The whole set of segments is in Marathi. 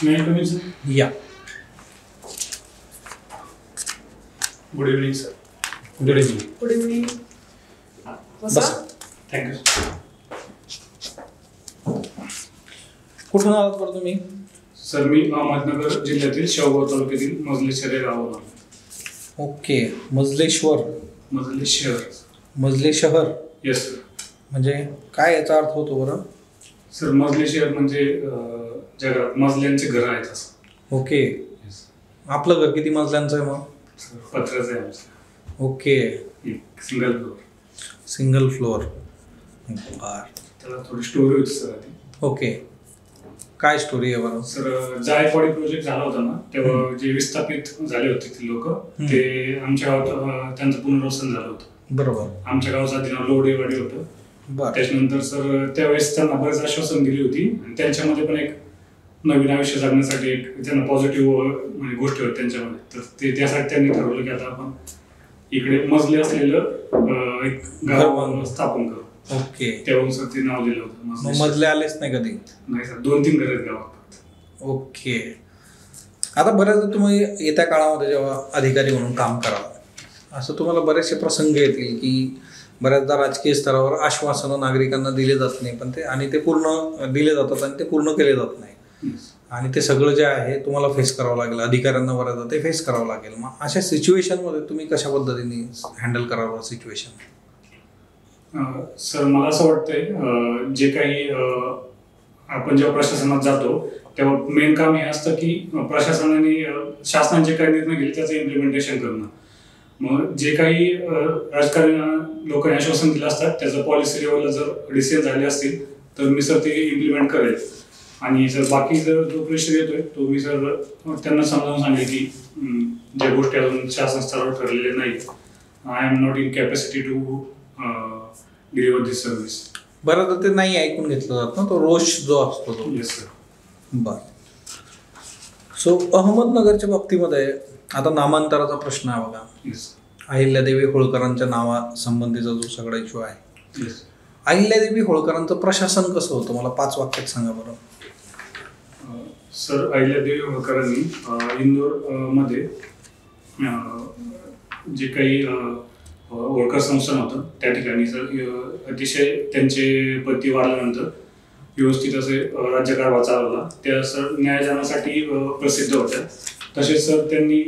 May I come in, sir? Yeah. Good evening, sir. Good evening. Good evening. Bus. Thank you. कुठून आलात बरं तुम्ही? सर मी अहमदनगर जिल्ह्यातील शेवगाव तालुक्यातील मजलेश्वर या गावाला आलो. ओके. मजलेश्वर. मजले शहर. मजले शहर. Yes sir. म्हणजे काय याचा अर्थ होतो बरं? सर मजले शहर म्हणजे जगात मजल्यांचे घर आहेत असं. ओके. येस. आपलं घर किती मजल्यांचं आहे मग? पत्र्याचं आहे आमचं. ओके. एक सिंगल फ्लोअर. Single floor. त्याला थोडी स्टोरी होती सर आधी. ओके. काय स्टोरी आहे बरं? सर जायकवाडी प्रोजेक्ट झाला होता ना तेव्हा जे विस्थापित झाले होते ते लोक ते आमच्या गावात त्यांचं पुनर्वसन झालं होतं. बरोबर. आमच्या गावाचं आधी नाव लोडेवाडी होतं. बरं. त्याच्यानंतर सर त्यावेळेस त्यांना बरेच आश्वासन दिली होती आणि त्यांच्यामध्ये पण एक नवीन आयुष्य जगण्यासाठी एक त्यांना पॉझिटिव्ह म्हणजे गोष्टी होत्या त्यांच्यामध्ये. तर ते त्यासाठी त्यांनी ठरवलं की आता आपण इकडे मजले असलेलं एक गाव स्थापन करू. ओके. त्यावरून सर ते नाव दिलं होतं. मग मजले आलेच नाही कधी? नाही सर 2-3 घर आहेत गावात. ओके. आता बऱ्याचदा तुम्ही येत्या काळामध्ये जेव्हा अधिकारी म्हणून काम कराल असं तुम्हाला बरेचसे प्रसंग येतील की बऱ्याचदा राजकीय स्तरावर आश्वासनं नागरिकांना दिले जात नाही पण ते पूर्ण दिले जातात आणि ते पूर्ण केले जात नाही आणि ते सगळं जे आहे तुम्हाला फेस करावं लागेल. अधिकाऱ्यांना बऱ्याचदा ते फेस करावं लागेल. मग अशा सिच्युएशनमध्ये तुम्ही कशा पद्धतीने हँडल करावं सिच्युएशन? सर मला असं वाटतंय जे काही आपण जेव्हा प्रशासनात जातो तेव्हा मेन काम हे असतं की प्रशासनाने शासनाने जे काही निर्णय घेतले त्याचं इम्प्लिमेंटेशन करणं. मग जे काही राजकारणी लोकांनी आश्वासन दिलं असतात त्याचं पॉलिसी लेवलला जर डिसिजन झाले असतील तर मी सर ते इम्प्लिमेंट करेल आणि जर बाकी जर जो प्रेशर येतोय तो मी सर त्यांना समजावून सांगेल की ज्या गोष्टी अजून शासन स्तरावर ठरलेल्या नाही I am not in capacity to deliver this service. बरं तर ते नाही ऐकून घेतलं जात ना तो रोष जो असतो तो. Yes sir. बर. सो अहमदनगरच्या बाबतीमध्ये आता नामांतराचा प्रश्न आहे बघा. येस. अहिल्यादेवी होळकरांच्या नावासंबंधीचा जो सगळा इश्यू आहे. येस. अहिल्यादेवी होळकरांचं प्रशासन कसं होतं मला 5 वाक्यात सांगा बरं. सर अहिल्यादेवी होळकरांनी इंदोर मध्ये जे काही होळकर संस्थान होतं त्या ठिकाणी सर अतिशय त्यांचे पती वारल्यानंतर व्यवस्थित असे राज्यकारभार चालवला. त्या सर न्यायदानासाठी प्रसिद्ध होत्या. तसेच सर त्यांनी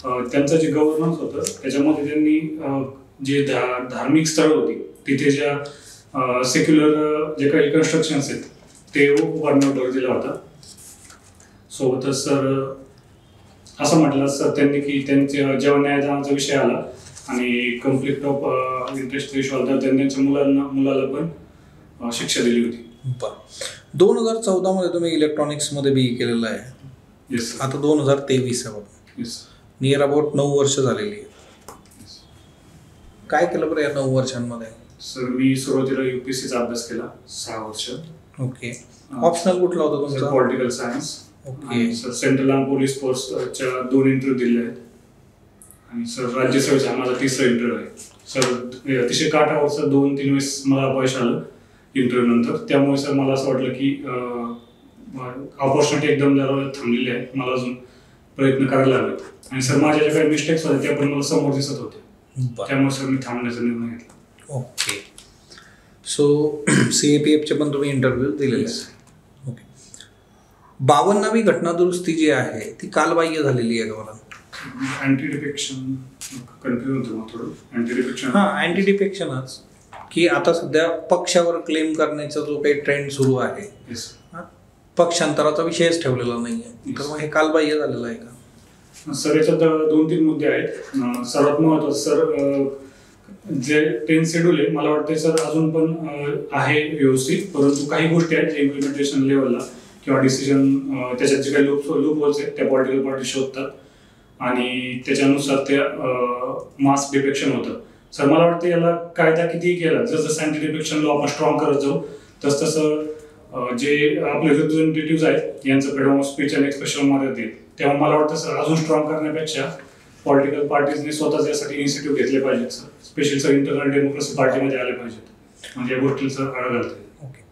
त्यांचं जे गव्हर्नन्स होतं त्याच्यामध्ये त्यांनी जे धार्मिक स्थळं होती तिथे ज्या सेक्युलर जे काही कन्स्ट्रक्शन्स आहेत ते उभारण्यावर भर दिला होता. सोबतच सर असं म्हटलं सर त्यांनी की त्यांच्या जेव्हा न्यायदानाचा विषय आला आणि कन्फ्लिक्ट ऑफ इंटरेस्ट इश्यू आला तर त्यांनी त्यांच्या मुलाला पण शिक्षा दिली होती. 2014 मध्ये तुम्ही इलेक्ट्रॉनिक्समध्ये बी केलेलं आहे. येस. आता 2023 आहे बाबा. येस. नियर अबाउट 9 वर्ष झालेली आहे. काय केलं बरं या 9 वर्षांमध्ये? सर मी सुरुवातीला UPSCचा अभ्यास केला 6 वर्ष. ओके. ऑप्शनल कुठला होता तुमचा? Political science. Okay. Sir central arm police फोर्सच्या 2 इंटरव्ह्यू दिले आहेत आणि सर राज्यसेवेचा माझा 3रा इंटरव्ह्यू आहे. सर अतिशय काठावर सर 2-3 वेळेस मला अपयश आलं इंटरव्ह्यू नंतर. त्यामुळे सर मला असं वाटलं की ऑपॉर्च्युनिटी एकदम जरा थांबलेली आहे मला अजून प्रयत्न करायला लागले आणि सर माझ्या ज्या काही मिस्टेक्स होत्या त्या पण मला समोर दिसत होते त्यामुळे सर मी थांबण्याचा निर्णय घेतला. ओके. सो CAPFचे पण तुम्ही इंटरव्ह्यू दिलेले. ओके. 52वी घटना दुरुस्ती जी आहे ती कालबाह्य झालेली आहे का? अँटी डिफेक्शन कन्फ्युज होतं मग थोडं. अँटी डिफेक्शन हां अँटी डिफेक्शनच की आता सध्या पक्षावर क्लेम करण्याचा जो काही ट्रेंड सुरू आहे पक्षांतराचा विषयच ठेवलेला नाही आहे तर मग हे कालबाह्य झालेलं आहे का? सर याच्यात 2-3 मुद्दे आहेत. सर्वात महत्त्वाचं सर जे 10 शेड्यूल आहे मला वाटतं सर अजून पण आहे व्यवस्थित परंतु काही गोष्टी आहेत जे इम्प्लिमेंटेशन लेवलला किंवा डिसिजन त्याच्यात जे काही लूप होल्स आहेत त्या पॉलिटिकल पार्टी शोधतात आणि त्याच्यानुसार त्या मास डिफेक्शन होतं. सर मला वाटतं याला कायदा कितीही केला जसं अँटी डिफेक्शन लॉ आपण स्ट्रॉंग करत जाऊ तसं जे आपले रिप्रेझेंटेटिव्ह आहेत यांचं फ्रीडम ऑफ स्पीच आणि एक्सप्रेशन मध्ये येते तेव्हा मला वाटतं सर अजून स्ट्रॉंग करण्यापेक्षा पॉलिटिकल पार्टीजने स्वतःच यासाठी इनिशिएटिव्ह घेतले पाहिजेत sir. Specially sir internal democracy पार्टीमध्ये आले पाहिजेत म्हणजे या गोष्टीला सर आळा घालते. ओके.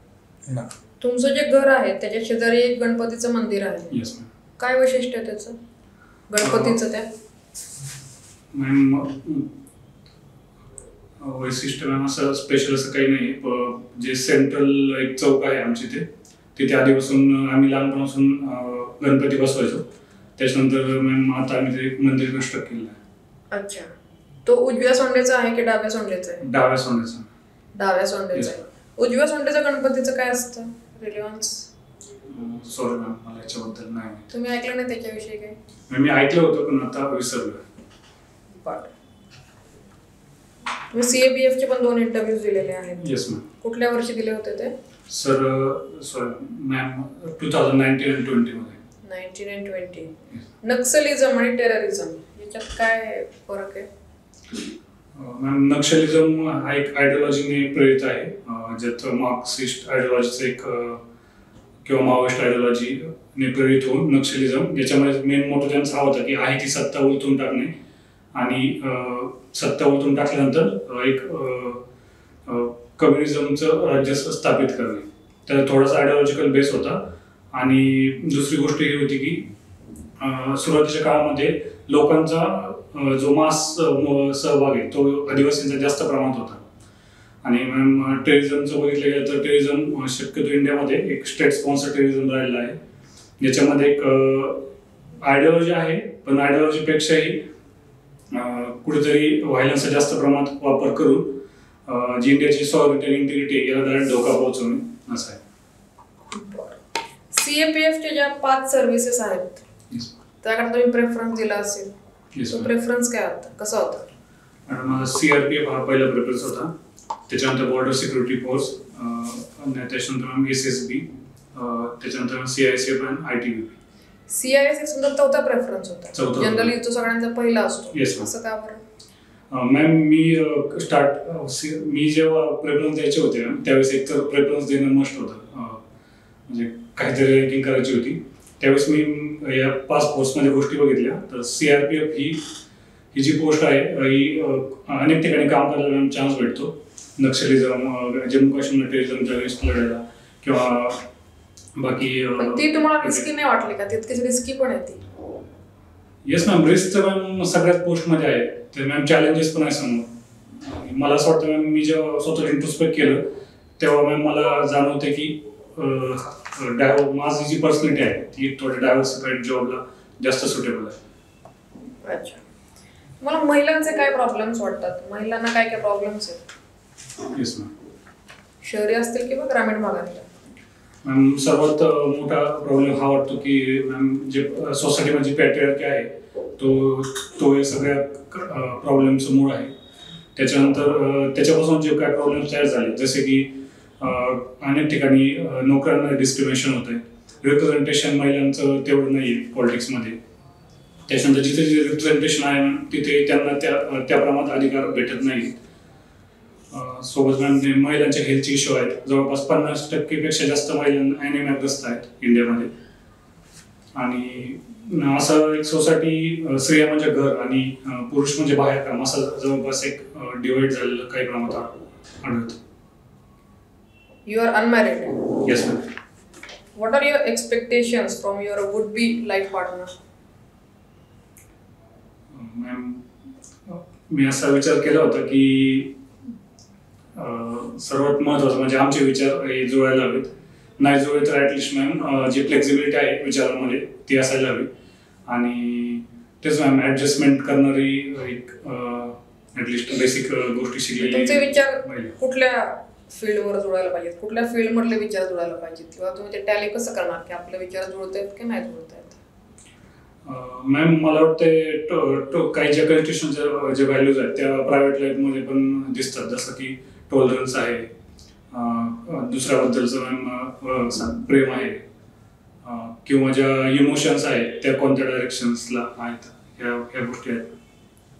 तुमचं जे घर आहे त्याच्या शेजारी एक गणपतीचं मंदिर आहे. Yes ma'am. काय वैशिष्ट्य आहे त्याचं गणपतीचं त्या? मॅम वैशिष्ट्य मॅम असं स्पेशल असं काही नाही. जे सेंट्रल एक चौक आहे आमच्या इथे, तिथे आधीपासून आम्ही लहानपणापासून गणपती बसवायचो. त्याच्यानंतर मॅम आता आम्ही ते मंदिर कन्स्ट्रक्ट केलं आहे. अच्छा, तो उजव्या सोंडेचा आहे की डाव्या सोंडेचा आहे? डाव्या सोन्याचा. डाव्या सोंडेचा आहे. उजव्या सोंडेच्या गणपतीचं काय असतं रिलेव्हन्स? सॉरी मॅम, मला याच्याबद्दल नाही. तुम्ही ऐकलं नाही त्याच्याविषयी काय? मी ऐकलं होतं पण आता विसरलो. बरं. तुम्ही CABF चे पण 2 इंटरव्ह्यूज दिलेले आहेत. Yes ma'am. कुठल्या वर्षी दिले होते ते? सर सॉरी मॅम, 2019 आणि 20 मध्ये. 19 and 20. नक्सलिझम आणि टेररिझम याच्यात काय फरक आहे? मॅम नक्षलिझम हा एक आयडिओलॉजीने प्रेरित आहे, ज्यात मार्क्सिस्ट आयडिओलॉजीचं एक किंवा माओइस्ट आयडिओलॉजीने प्रेरित होऊन नक्षलिझम, ज्याच्यामध्ये मेन मोठं त्यांचा हा होता की आहे ती सत्ता उलटून टाकणे आणि सत्ता उलटून टाकल्यानंतर एक कम्युनिझमचं राज्य स्थापित करणे. तर थोडासा आयडिओलॉजिकल बेस होता. आणि दुसरी गोष्ट ही होती की सुरुवातीच्या काळामध्ये लोकांचा जो मास सहभाग आहे तो आदिवासींचा जास्त प्रमाणात होता. आणि मॅम टेररिझमचं बघितलं गेलं तर टेररिझम शक्यतो इंडियामध्ये एक स्टेट स्पॉन्सर टेररिझम राहिलेला आहे, ज्याच्यामध्ये एक आयडिओलॉजी आहे, पण आयडिओलॉजीपेक्षाही कुठेतरी व्हायलन्सचा जास्त प्रमाणात वापर करून जी इंडियाची सॉव्हरेनिटी आणि इंटिग्रिटी याला डायरेक्ट धोका पोहोचवणे असं आहे. CAPF च्या ज्या 5 सर्व्हिसेस आहेत त्याकडे तुम्ही प्रेफरन्स दिला असेल, तो प्रेफरन्स काय होता, कसा होता? मॅडम CRPF हा पहिला प्रेफरन्स होता. त्याच्यानंतर बॉर्डर सिक्युरिटी फोर्स, त्याच्यानंतर SSB, त्याच्यानंतर CISF आणि ITBP. CISF सुद्धा 4था प्रेफरन्स होता. जनरली तो सगळ्यांचा पहिला असतो. असं का बरं? मॅम मी जेव्हा प्रेफरन्स द्यायचे होते त्यावेळेस एक तर प्रेफरन्स देणं मस्ट होतं, म्हणजे काहीतरी रँकिंग करायची होती. त्यावेळेस मी या 5 पोस्टमध्ये गोष्टी बघितल्या. तर CRPF ही जी पोस्ट आहे ही अनेक ठिकाणी काम करायला चान्स भेटतो. नक्षलिझम, जम्मू काश्मीर टेररिझमच्या अगेन्स्ट लढायला किंवा बाकी. ती तुम्हाला रिस्की नाही वाटली का? तितकीच रिस्की पण आहे ती. येस मॅम, रिस्क तर मॅम सगळ्याच पोस्टमध्ये आहे. तर मॅम चॅलेंजेस पण आहे समोर. मला असं वाटतं मॅम, मी जेव्हा स्वतः इंट्रोस्पेक्ट केलं तेव्हा मॅम मला जाणवतं की माझी जी पर्सनॅलिटी आहे ती थोडी डायव्हर्सिफाईड जॉबला जास्त सुटेबल आहे. अच्छा, मला महिलांचे काय प्रॉब्लेम्स वाटतात? महिलांना काय काय प्रॉब्लेम्स आहेत? Yes ma'am. शहरी असतील किंवा ग्रामीण भागातल्या? मॅम सर्वात मोठा प्रॉब्लेम हा वाटतो की मॅम जे सोसायटीमध्ये पॅट्रियार्की आहे तो या सगळ्या प्रॉब्लेमचं मूळ आहे. त्याच्यानंतर त्याच्यापासून जे काय प्रॉब्लेम्स तयार झाले, जसे की अनेक ठिकाणी नोकऱ्यांना डिस्क्रिमिनेशन होत आहे, रिप्रेझेंटेशन महिलांचं तेवढं नाही आहे पॉलिटिक्समध्ये. त्याच्यानंतर जिथे जे रिप्रेझेंटेशन आहे तिथे त्यांना त्या प्रमाणात अधिकार भेटत नाही. सोबत मॅम महिलांच्या हेल्थ इश्यू आहेत. जवळपास 50% जास्त महिलांना ॲनिमियाग्रस्त आहेत इंडियामध्ये. आणि असं एक सोसायटी स्त्रिया म्हणजे घर आणि पुरुष म्हणजे बाहेर काम असं जवळपास एक डिवाइड झालेलं काही प्रमाणात आढळतं. You are unmarried. Yes, ma'am. What are your expectations from your would-be life partner? Ma'am, मी असा विचार केला होता की सर्वात महत्त्वाचं म्हणजे आमचे विचार हे जुळायला हवेत. नाही जुळले तर ॲटलिस्ट मॅम जी फ्लेक्झिबिलिटी आहे विचारांमध्ये ती असायला हवी. आणि तेच मॅम ॲडजस्टमेंट करणारी एक ॲटलिस्ट बेसिक गोष्टी शिकलेली. तुमचे विचार कुठल्या फील्डवर जुळायला पाहिजेत? कुठल्या फील्डमधले विचार जुळायला पाहिजेत? किंवा तुम्ही ते टॅली कसं करणार की आपले विचार जुळतायत की नाही जुळतायत? मॅम मला वाटतं काही ज्या कॉन्स्टिट्यूशनच्या जे व्हॅल्यूज आहेत त्या प्रायव्हेट लाईफमध्ये पण दिसतात. जसं की टॉलरन्स आहे, दुसऱ्याबद्दलचं मॅम प्रेम आहे, किंवा ज्या इमोशन्स आहेत त्या कोणत्या डायरेक्शन्सला आहेत, ह्या गोष्टी आहेत.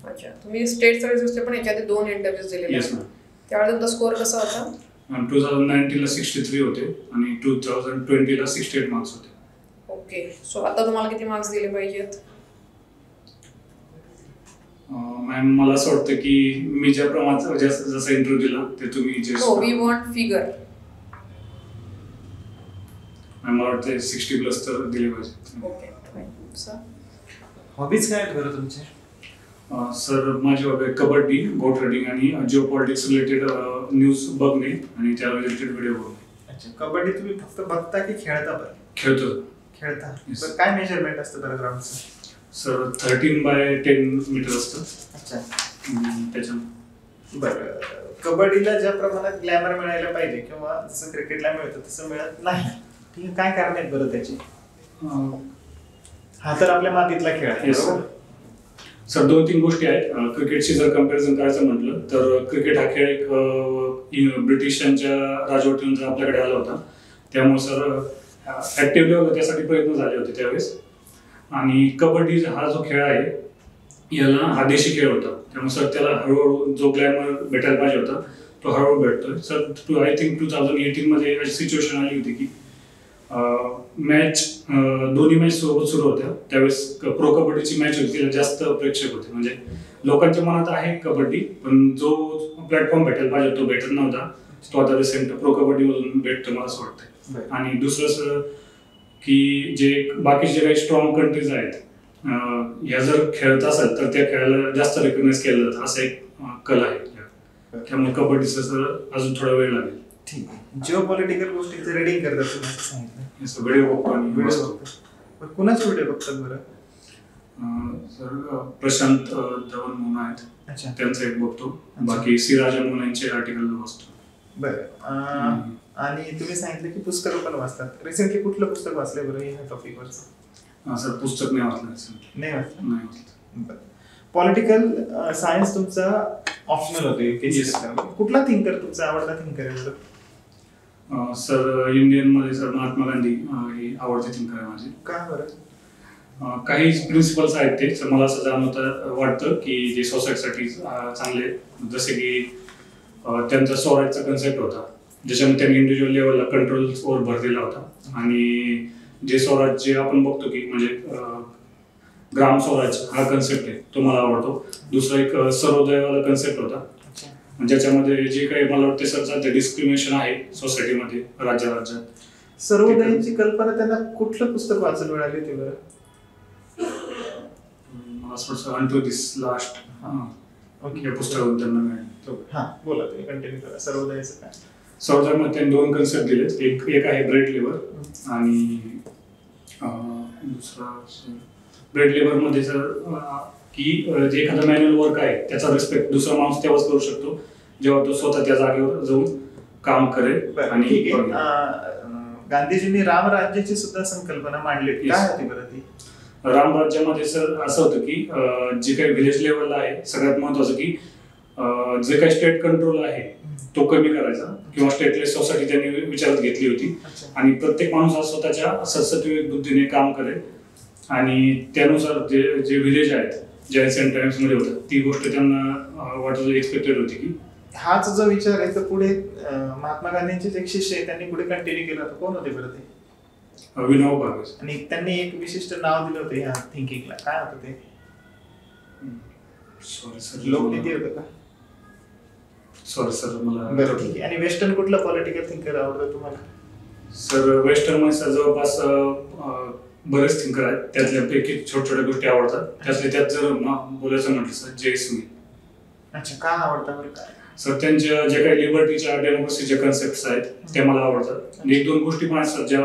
अच्छा, तुम्ही स्टेट सर्व्हिसेसचे पण याच्यात 2 इंटरव्ह्यूज दिलेले आहेत. त्यावेळेस तुमचा स्कोअर कसा होता? 2019 ला 63 होते आणि 2020 ला 68 मार्क्स होते. ओके, सो आता तुम्हाला किती मार्क्स दिले पाहिजेत? मॅम मला असं वाटतं की मी ज्या प्रमाणात जसा इंटरव्ह्यू दिला ते तुम्ही जे वी वॉन्ट फिगर. आणि मला वाटतं 60+ तर दिले पाहिजे. Okay sir. हॉबीज काय आहेत बरं तुमचे? सर माझी हॉबी आहे कबड्डी, गोट रायडिंग आणि जिओ पॉलिटिक्स रिलेटेड न्यूज बघणे आणि त्या रिलेटेड व्हिडिओ बघणे. अच्छा, कबड्डी तुम्ही फक्त बघता की खेळता? बरं खेळतो. खेळता. Yes. बरं काय मेजरमेंट असतं बरं ग्राउंडचं? सर 13x10 मीटर असतं. अच्छा. त्याच्यामध्ये बरं, कबड्डीला ज्या प्रमाणात ग्लॅमर मिळायला पाहिजे किंवा जसं क्रिकेटला मिळतं तसं मिळत नाही, ठीक आहे, काय कारण आहेत बरं त्याची? हा तर आपल्या मातीतला खेळ आहे, Yes, बरोबर? सर 2-3 गोष्टी आहेत. क्रिकेटची जर कम्पॅरिझन करायचं म्हटलं तर क्रिकेट हा खेळ एक ब्रिटिशांच्या राजवटीनंतर आपल्याकडे आला होता. त्यामुळे सर ऍक्टिव्ह लेवल त्यासाठी प्रयत्न झाले होते त्यावेळेस. आणि कबड्डी हा जो खेळ आहे याला हा देशी खेळ होता. त्यामुळे सर त्याला हळूहळू जो ग्लॅमर भेटायला पाहिजे होता तो हळूहळू भेटतोय. सर आय थिंक 2018 मध्ये अशी सिच्युएशन आली होती की मॅच दोन्ही मॅच सोबत सुरू होत्या. त्यावेळेस प्रो कबड्डीची मॅच होती, तिला जास्त प्रेक्षक होते. म्हणजे लोकांच्या मनात आहे कबड्डी, पण जो प्लॅटफॉर्म भेटायला पाहिजे तो भेटत नव्हता. तो आता रिसेंट प्रो कबड्डी मधून भेटतो मला असं वाटतंय. आणि दुसरं सर की जे बाकीचे काही स्ट्रॉंग कंट्रीज आहेत ह्या जर खेळत असेल तर त्या खेळाला जास्त रिकग्नाइज केलं जातं, असं एक कला आहे. त्यामुळे कबड्डीचं सर अजून थोडा वेळ लागेल. ठीक आहे. जिओ पॉलिटिकल गोष्टींचं रीडिंग करतात तुम्ही असं सांगितलं. व्हिडिओ बघतो आणि व्हिडिओ बघतात. कुणाचे व्हिडिओ बघतात बरं? सर प्रशांत धवन म्हणून आहेत, अच्छा. त्यांचं एक बघतो. बाकी सी राजा म्हणून यांचे आर्टिकल वाचतो. बरं, आणि तुम्ही सांगितलं की पुस्तकं पण वाचतात. रिसेंटली कुठलं पुस्तक वाचलंय बरं ह्या टॉपिकवरचं? सर पुस्तक नाही वाचलं. नाही वाचलं. नाही वाचलं. बरं, पॉलिटिकल सायन्स तुमचा ऑप्शनल होतो UPSC करताना. कुठला थिंकर तुमचा आवडता थिंकर आहे बरं? सर इंडियन मध्ये सर महात्मा गांधी ही आवडते थिंकर आहे माझी. का बरं? काही प्रिन्सिपल्स आहेत ते सर मला असं जाणवतं वाटतं की जे सोसायटीसाठी चांगले, जसे की त्यांचा स्वराजचा कन्सेप्ट होता ज्याच्यामध्ये त्यांनी इंडिव्हिज्युअल लेवलला कंट्रोलवर भर दिला होता. आणि जे स्वराज जे आपण बघतो की म्हणजे ग्राम स्वराज हा कन्सेप्ट आहे तो मला आवडतो. दुसरा एक सर्वोदयवाला कन्सेप्ट होता ज्याच्यामध्ये जे काही मला वाटते सर सध्या डिस्क्रिमिनेशन आहे सोसायटीमध्ये राज्यात. सर्वोदयाची कल्पना त्यांना कुठलं पुस्तक वाचायला मिळाली ते बरं? मला असं वाटतं अंटू दिस लास्ट ओके, या पुस्तकातून त्यांना मिळालं. हां बोला, तुम्ही कंटिन्यू करा. सर्वोदयाचं काय? सर्वोदयामध्ये त्यांनी 2 कन्सेप्ट दिलेत. एक आहे ब्रेड लेबर आणि दुसरा ब्रेड लेबर मध्ये सर की जे एखादा मॅन्युअल वर्क आहे त्याचा रिस्पेक्ट दुसरा माणूस तेव्हाच करू शकतो जेव्हा तो स्वतः त्या जागेवर जाऊन काम करेल. आणि गांधीजींनी रामराज्याची सुद्धा संकल्पना मांडली, काय होती बरं ती? राम राज्यामध्ये सर असं होतं की जे काही व्हिलेज लेवलला आहे सगळ्यात महत्वाचं की जे काही स्टेट कंट्रोल आहे तो कमी करायचा किंवा स्टेटलेस सोसायटी त्यांनी विचारात घेतली होती. आणि प्रत्येक माणूस हा स्वतःच्या सद्सद्विवेक बुद्धीने काम करेल आणि त्यानुसार जे व्हिलेज आहेत जे एन्शियंट टाइम्स मध्ये होतं ती गोष्ट त्यांना वाटत एक्सपेक्टेड होती की हाच जो विचार आहे तर पुढे महात्मा गांधींचे एक शिष्य आहे त्यांनी पुढे कंटिन्यू केला होता. कोण होते बरं ते? विनोबा भावे. आणि त्यांनी एक विशिष्ट नाव दिलं होतं ह्या थिंकिंगला, काय होतं ते? सॉरी सर, लोकनीती होतं का? सॉरी सर मला. बरं ठीक आहे. आणि वेस्टर्न कुठला पॉलिटिकल थिंकर आवडतं तुम्हाला? सर वेस्टर्न मध्ये सर जवळपास बरेच थिंकर आहेत, त्यातल्यापैकी छोट्या गोष्टी आवडतात. त्यात जर बोलायचं म्हटलं सर जे स्मिथ. अच्छा, का आवडतं बरं? काय सर त्यांच्या जे काही लिबर्टीच्या डेमोक्रेसीचे कन्सेप्ट आहेत ते मला आवडतात. आणि 1-2 गोष्टी पण ज्या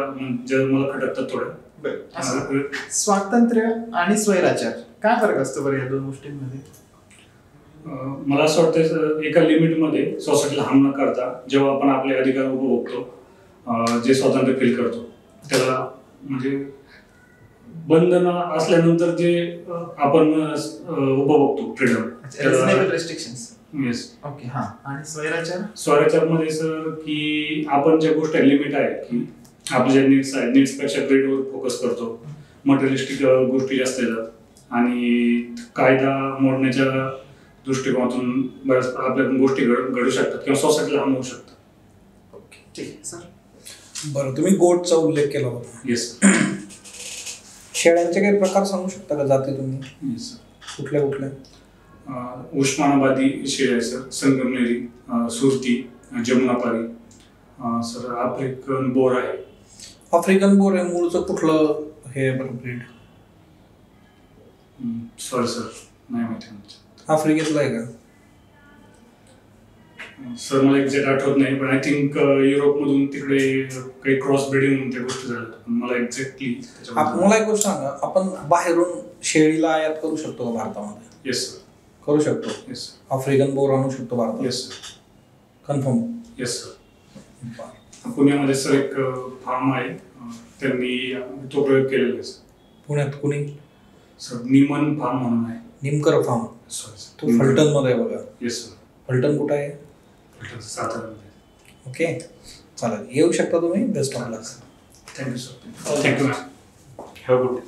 मला खटकतात थोड्या. स्वातंत्र्य आणि स्वैराचार काय फरक असतो बरं या 2 गोष्टींमध्ये? मला असं वाटतं एका लिमिटमध्ये सोसायटीला हार्म न करता जेव्हा आपण आपले अधिकार उपभोगतो, जे स्वातंत्र्य फील करतो त्याला म्हणजे बंधन असल्यानंतर जे आपण उपभोगतो freedom, reasonable restrictions. Yes. Okay, हां. आणि स्वैराचार मध्ये सर की आपण ज्या गोष्टी लिमिट आहे की आपल्या ज्या नीड्स आहेत नीड्सपेक्षा ग्रेडवर फोकस करतो, मटेरियलिस्टिक गोष्टी जास्त येतात आणि कायदा मोडण्याच्या दृष्टिकोनातून बऱ्याच आपल्या गोष्टी घडू शकतात किंवा सोसायटीला हार्म होऊ शकतात. ओके, ठीक आहे सर. बरं, तुम्ही गोटचा उल्लेख केला होता. येस. शेळ्यांचे काही प्रकार सांगू शकता का, जाती तुम्ही? Yes sir. कुठल्या? उस्मानाबादी शेळी आहे sir, Sangamneri, Surti, Jamunapari, sir African bore आहे. आफ्रिकन बोर आहे मूळचं कुठलं हे बरं ब्रीड? सॉरी सर, नाही माहिती. आफ्रिकेतलं आहे का? सर मला एक्झॅक्ट आठवत नाही, पण आय थिंक युरोपमधून तिकडे काही क्रॉस ब्रीडिंग म्हणून त्या गोष्टी झाल्या, पण मला एक्झॅक्टली मला एक गोष्ट सांगा, आपण बाहेरून शेळीला आयात करू शकतो का भारतामध्ये? Yes sir. करू शकतो. येस आफ्रिकन बोर आणू शकतो भारतात? Yes sir. Confirm? Yes sir. पुण्यामध्ये सर एक फार्म आहे, त्यांनी तो प्रयोग केलेला आहे सर. पुण्यात कुणी? सर निमन फार्म म्हणून आहे. निमकर फार्म? सॉरी तो फलटणमध्ये आहे बघा. Yes sir. फलटण कुठं आहे? सातारामध्ये. ओके, चालेल, येऊ शकता तुम्ही. Best of luck. Thank you sir. Thank you ma'am. Have good day.